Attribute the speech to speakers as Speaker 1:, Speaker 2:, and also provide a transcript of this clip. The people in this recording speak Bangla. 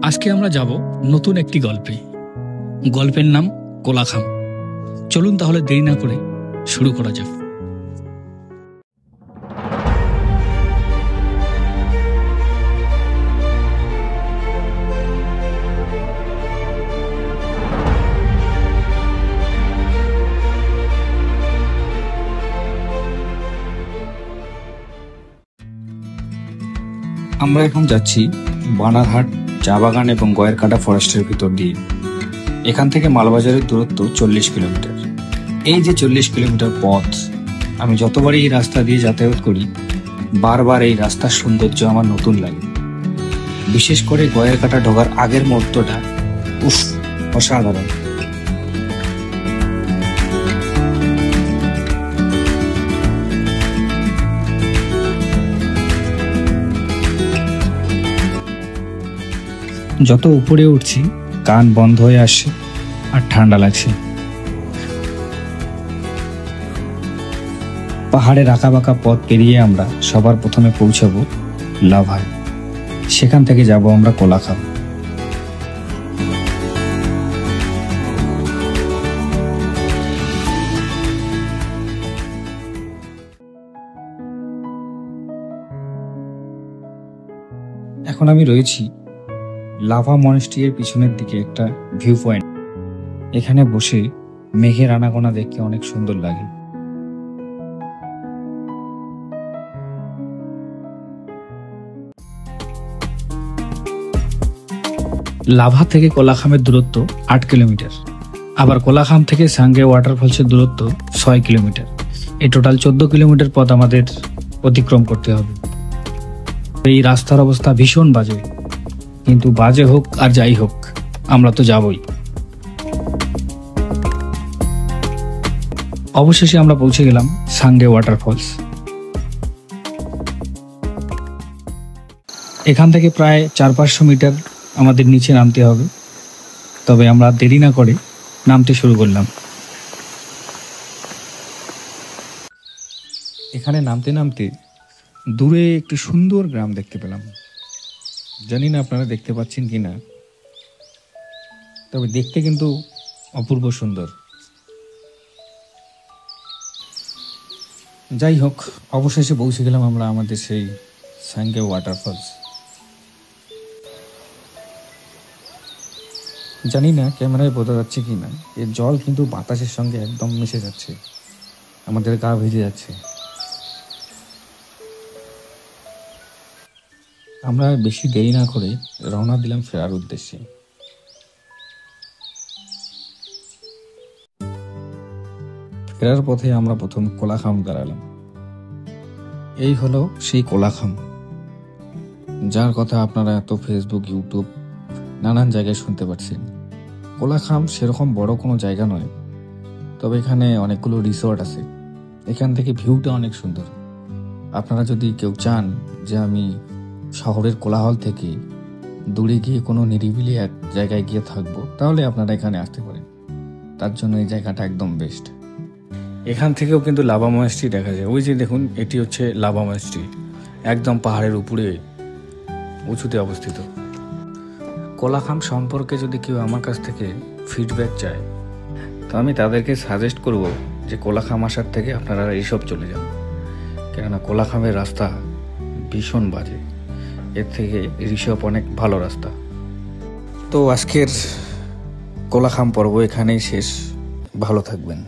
Speaker 1: আজকে আমরা যাব নতুন একটি গল্পে। গল্পের নাম কোলাখাম। চলুন তাহলে দেরি না করে শুরু করা যাক।
Speaker 2: আমরা এখন যাচ্ছি বানারহাট চা বাগান এবং গয়েরকাটা ফরেস্টের ভিতর দিয়ে। এখান থেকে মালবাজারের দূরত্ব 40 কিলোমিটার। এই যে 40 কিলোমিটার পথ, আমি যতবারই এই রাস্তা দিয়ে যাতায়াত করি বারবার এই রাস্তার সৌন্দর্য আমার নতুন লাগে। বিশেষ করে গয়েরকাটা ঢোকার আগের মুহূর্তটা উফ, অসাধারণ। যত উপরে উঠছি কান বন্ধ হয়ে আসছে আর ঠান্ডা লাগছে। পাহাড়ের আঁকাবাঁকা পথ পেরিয়ে আমরা সবার প্রথমে পৌঁছাবো লাভায়। সেখান থেকে যাব আমরা কোলাখাম। এখন আমি রয়েছি লাভা মনেস্ট্রির পিছনের দিকে একটা ভিউ পয়েন্ট। এখানে বসে মেঘের আনাগোনা দেখতে অনেক সুন্দর লাগে।
Speaker 1: লাভা থেকে কোলাখামের দূরত্ব 8 কিলোমিটার। আবার কোলাখাম থেকে সাঙ্গে ওয়াটারফলসের দূরত্ব 6 কিলোমিটার। এই টোটাল 14 কিলোমিটার পথ আমাদের অতিক্রম করতে হবে। এই রাস্তার অবস্থা ভীষণ বাজে, কিন্তু বাজে হোক আর যাই হোক আমরা তো যাবই। অবশেষে আমরা পৌঁছে গেলাম সাঙ্গে ওয়াটারফলস। এখান থেকে প্রায় 400-500 মিটার আমাদের নিচে নামতে হবে। তবে আমরা দেরি না করে নামতে শুরু করলাম।
Speaker 2: এখানে নামতে নামতে দূরে একটি সুন্দর গ্রাম দেখতে পেলাম। জানি না আপনারা দেখতে পাচ্ছেন কিনা, তবে দেখতে কিন্তু অপূর্ব সুন্দর। যাই হোক, অবশেষে পৌঁছে গেলাম আমরা আমাদের সেই সাঙ্গে ওয়াটারফলস। জানি না ক্যামেরায় বোঝা যাচ্ছে কিনা, এর জল কিন্তু বাতাসের সঙ্গে একদম মিশে যাচ্ছে, আমাদের গা ভিজে যাচ্ছে। আমরা বেশি দেরি না করে রওনা দিলাম ফেরার উদ্দেশ্যে। ফেরার পথে আমরা প্রথম কোলাখাম দাঁড়ালাম। এই হলো সেই কোলাখাম, যার কথা আপনারা এত ফেসবুক, ইউটিউব নানান জায়গায় শুনতে পাচ্ছেন। কোলাখাম সেরকম বড় কোনো জায়গা নয়, তবে এখানে অনেকগুলো রিসোর্ট আছে। এখান থেকে ভিউটা অনেক সুন্দর। আপনারা যদি কেউ চান যে আমি শহরের কোলাহল থেকে দূরে গিয়ে কোনো নিরিবিলি এক জায়গায় গিয়ে থাকবো, তাহলে আপনারা এখানে আসতে পারেন। তার জন্য এই জায়গাটা একদম বেস্ট। এখান থেকেও কিন্তু লাভা মনেস্ট্রি দেখা যায়। ওই যে দেখুন, এটি হচ্ছে লাভা মনেস্ট্রি, একদম পাহাড়ের উপরে উঁচুতে অবস্থিত। কোলাখাম সম্পর্কে যদি কেউ আমার কাছ থেকে ফিডব্যাক চায়, তো আমি তাদেরকে সাজেস্ট করব যে কোলাখাম আসার থেকে আপনারা এইসব চলে যান, কেননা কোলাখামের রাস্তা ভীষণ বাজে। এর থেকে ঋষভ অনেক ভালো রাস্তা। তো আজকের কোলাখাম পর্ব এখানেই শেষ। ভালো থাকবেন।